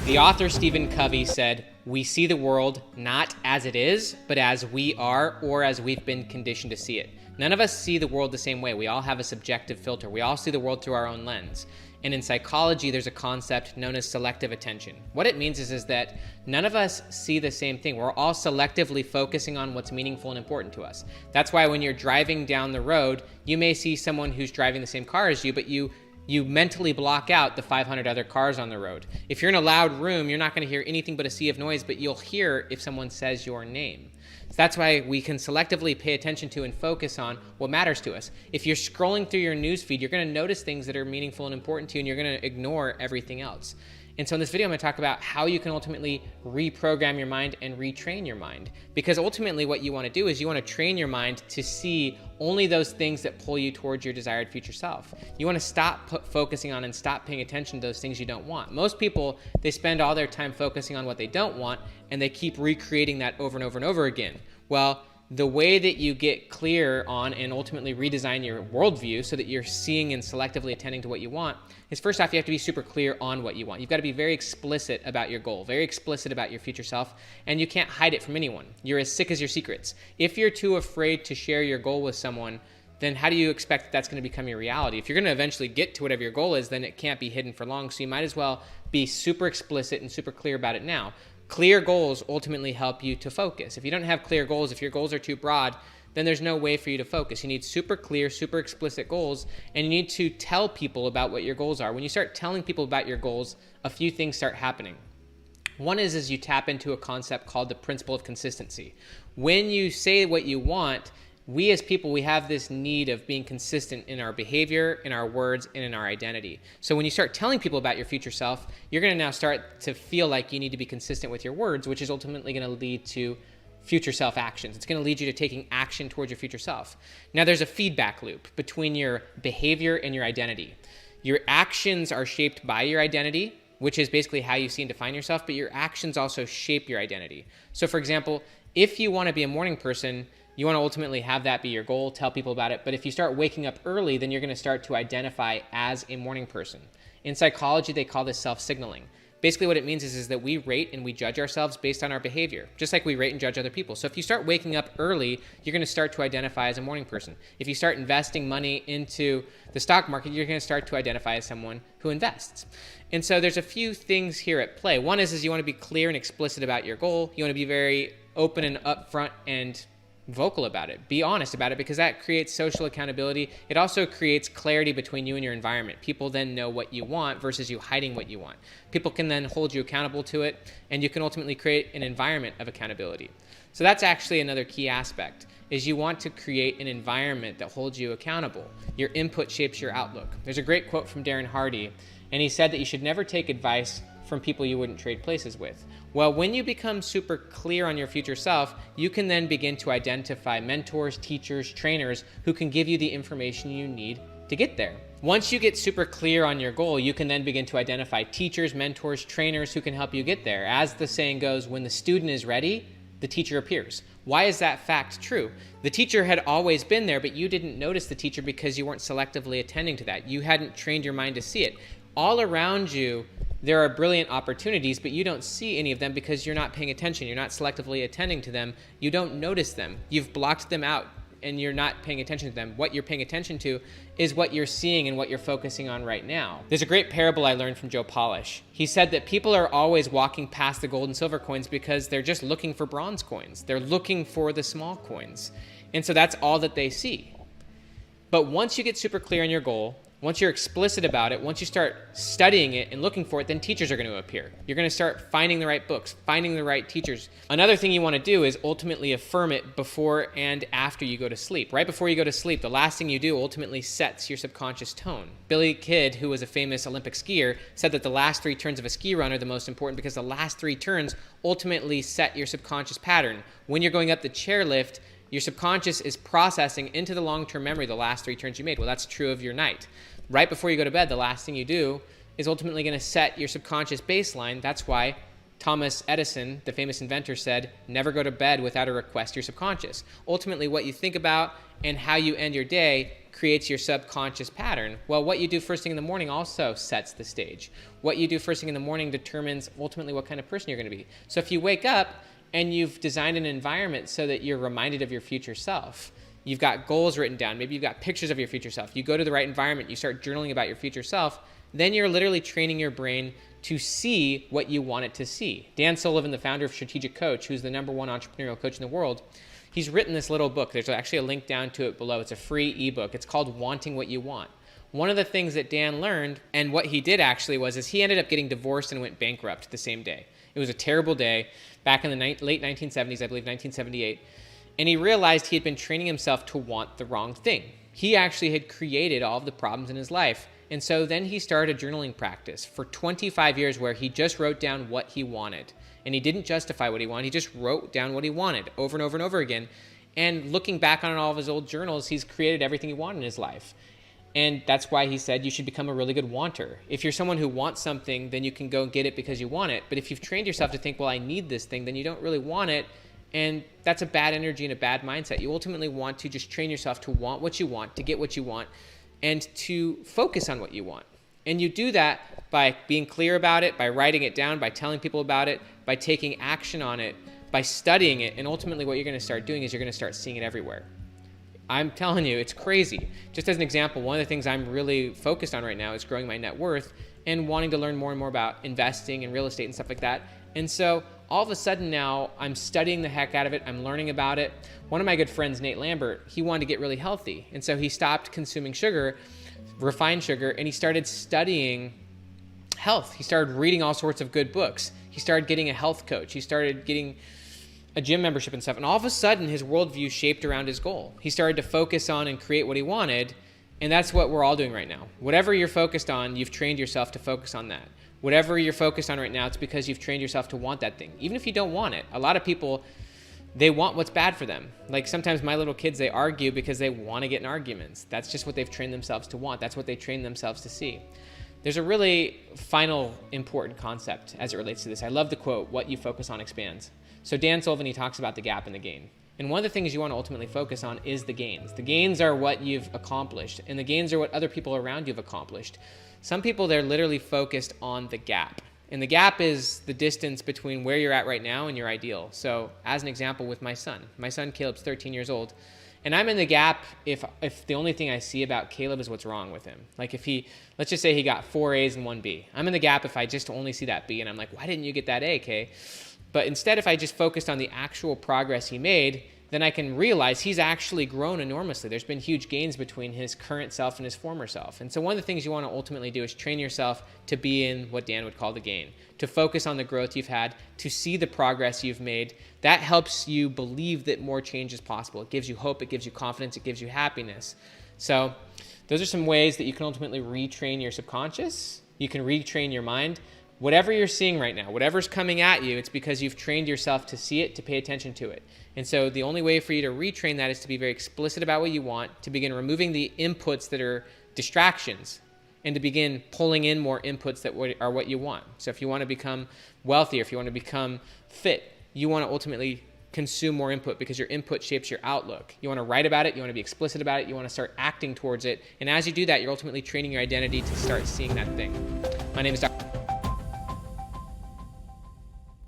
The author Stephen Covey said, "We see the world not as it is, but as we are or as we've been conditioned to see it." None of us see the world the same way. We all have a subjective filter. We all see the world through our own lens. And in psychology, there's a concept known as selective attention. What it means is that none of us see the same thing. We're all selectively focusing on what's meaningful and important to us. That's why when you're driving down the road, you may see someone who's driving the same car as you, but you mentally block out the 500 other cars on the road. If you're in a loud room, you're not going to hear anything but a sea of noise, but you'll hear if someone says your name. So that's why we can selectively pay attention to and focus on what matters to us. If you're scrolling through your news feed, you're going to notice things that are meaningful and important to you, and you're going to ignore everything else. And so in this video, I'm going to talk about how you can ultimately reprogram your mind and retrain your mind. Because ultimately what you want to do is you want to train your mind to see only those things that pull you towards your desired future self. You want to stop focusing on and stop paying attention to those things you don't want. Most people, they spend all their time focusing on what they don't want, and they keep recreating that over and over and over again. Well, the way that you get clear on and ultimately redesign your worldview so that you're seeing and selectively attending to what you want is, first off, you have to be super clear on what you want. You've got to be very explicit about your goal, very explicit about your future self, and you can't hide it from anyone. You're as sick as your secrets. If you're too afraid to share your goal with someone, then how do you expect that that's going to become your reality? If you're going to eventually get to whatever your goal is, then it can't be hidden for long, so you might as well be super explicit and super clear about it now. Clear goals ultimately help you to focus. If you don't have clear goals, if your goals are too broad, then there's no way for you to focus. You need super clear, super explicit goals, and you need to tell people about what your goals are. When you start telling people about your goals, a few things start happening. One is you tap into a concept called the principle of consistency. When you say what you want, we as people, we have this need of being consistent in our behavior, in our words, and in our identity. So when you start telling people about your future self, you're going to now start to feel like you need to be consistent with your words, which is ultimately going to lead to future self actions. It's going to lead you to taking action towards your future self. Now there's a feedback loop between your behavior and your identity. Your actions are shaped by your identity, which is basically how you see and define yourself, but your actions also shape your identity. So for example, if you want to be a morning person, you want to ultimately have that be your goal, tell people about it. But if you start waking up early, then you're going to start to identify as a morning person. In psychology, they call this self-signaling. Basically what it means is that we rate and we judge ourselves based on our behavior, just like we rate and judge other people. So if you start waking up early, you're going to start to identify as a morning person. If you start investing money into the stock market, you're going to start to identify as someone who invests. And so there's a few things here at play. One is you want to be clear and explicit about your goal. You want to be very open and upfront and vocal about it. Be honest about it, because that creates social accountability. It also creates clarity between you and your environment. People then know what you want versus you hiding what you want. People can then hold you accountable to it, and you can ultimately create an environment of accountability. So that's actually another key aspect, is you want to create an environment that holds you accountable. Your input shapes your outlook. There's a great quote from Darren Hardy, and he said that you should never take advice from people you wouldn't trade places with. Well, when you become super clear on your future self, you can then begin to identify mentors, teachers, trainers who can give you the information you need to get there. Once you get super clear on your goal, you can then begin to identify teachers, mentors, trainers who can help you get there. As the saying goes, when the student is ready, the teacher appears. Why is that fact true? The teacher had always been there, but you didn't notice the teacher because you weren't selectively attending to that. You hadn't trained your mind to see it. All around you, there are brilliant opportunities, but you don't see any of them because you're not paying attention. You're not selectively attending to them. You don't notice them. You've blocked them out and you're not paying attention to them. What you're paying attention to is what you're seeing and what you're focusing on right now. There's a great parable I learned from Joe Polish. He said that people are always walking past the gold and silver coins because they're just looking for bronze coins. They're looking for the small coins. And so that's all that they see. But once you get super clear on your goal, once you're explicit about it, once you start studying it and looking for it, then teachers are going to appear. You're going to start finding the right books, finding the right teachers. Another thing you want to do is ultimately affirm it before and after you go to sleep. Right before you go to sleep, the last thing you do ultimately sets your subconscious tone. Billy Kidd, who was a famous Olympic skier, said that the last 3 turns of a ski run are the most important because the last 3 turns ultimately set your subconscious pattern. When you're going up the chairlift, your subconscious is processing into the long-term memory the last 3 turns you made. Well, that's true of your night. Right before you go to bed, the last thing you do is ultimately going to set your subconscious baseline. That's why Thomas Edison, the famous inventor, said, never go to bed without a request to your subconscious. Ultimately, what you think about and how you end your day creates your subconscious pattern. Well, what you do first thing in the morning also sets the stage. What you do first thing in the morning determines ultimately what kind of person you're going to be. So if you wake up and you've designed an environment so that you're reminded of your future self, you've got goals written down, maybe you've got pictures of your future self, you go to the right environment, you start journaling about your future self, then you're literally training your brain to see what you want it to see. Dan Sullivan, the founder of Strategic Coach, who's the #1 entrepreneurial coach in the world, he's written this little book. There's actually a link down to it below. It's a free ebook. It's called Wanting What You Want. One of the things that Dan learned, and what he did actually is he ended up getting divorced and went bankrupt the same day. It was a terrible day back in the late 1970s, I believe 1978. And he realized he had been training himself to want the wrong thing. He actually had created all of the problems in his life. And so then he started a journaling practice for 25 years where he just wrote down what he wanted. And he didn't justify what he wanted. He just wrote down what he wanted over and over and over again. And looking back on all of his old journals, he's created everything he wanted in his life. And that's why he said you should become a really good wanter. If you're someone who wants something, then you can go and get it because you want it. But if you've trained yourself to think, well, I need this thing, then you don't really want it. And that's a bad energy and a bad mindset. You ultimately want to just train yourself to want what you want, to get what you want, and to focus on what you want. And you do that by being clear about it, by writing it down, by telling people about it, by taking action on it, by studying it. And ultimately what you're going to start doing is you're going to start seeing it everywhere. I'm telling you, it's crazy. Just as an example, one of the things I'm really focused on right now is growing my net worth and wanting to learn more and more about investing and real estate and stuff like that. And so all of a sudden now I'm studying the heck out of it. I'm learning about it. One of my good friends, Nate Lambert, he wanted to get really healthy. And so he stopped consuming sugar, refined sugar, and he started studying health. He started reading all sorts of good books. He started getting a health coach. He started getting a gym membership and stuff. And all of a sudden his worldview shaped around his goal. He started to focus on and create what he wanted. And that's what we're all doing right now. Whatever you're focused on, you've trained yourself to focus on that. Whatever you're focused on right now, it's because you've trained yourself to want that thing. Even if you don't want it. A lot of people, they want what's bad for them. Like sometimes my little kids, they argue because they want to get in arguments. That's just what they've trained themselves to want. That's what they trained themselves to see. There's a really final important concept as it relates to this. I love the quote, what you focus on expands. So Dan Sullivan, he talks about the gap and the gain. And one of the things you want to ultimately focus on is the gains. The gains are what you've accomplished, and the gains are what other people around you have accomplished. Some people, they're literally focused on the gap. And the gap is the distance between where you're at right now and your ideal. So as an example with my son Caleb's 13 years old, and I'm in the gap if the only thing I see about Caleb is what's wrong with him. Like if let's just say he got 4 A's and 1 B. I'm in the gap if I just only see that B and I'm like, why didn't you get that A, Kay? But instead, if I just focused on the actual progress he made, then I can realize he's actually grown enormously. There's been huge gains between his current self and his former self. And so one of the things you want to ultimately do is train yourself to be in what Dan would call the gain, to focus on the growth you've had, to see the progress you've made. That helps you believe that more change is possible. It gives you hope, it gives you confidence, it gives you happiness. So those are some ways that you can ultimately retrain your subconscious. You can retrain your mind. Whatever you're seeing right now, whatever's coming at you, it's because you've trained yourself to see it, to pay attention to it. And so the only way for you to retrain that is to be very explicit about what you want, to begin removing the inputs that are distractions, and to begin pulling in more inputs that are what you want. So if you want to become wealthy, or if you want to become fit, you want to ultimately consume more input because your input shapes your outlook. You want to write about it, you want to be explicit about it, you want to start acting towards it. And as you do that, you're ultimately training your identity to start seeing that thing. My name is Dr.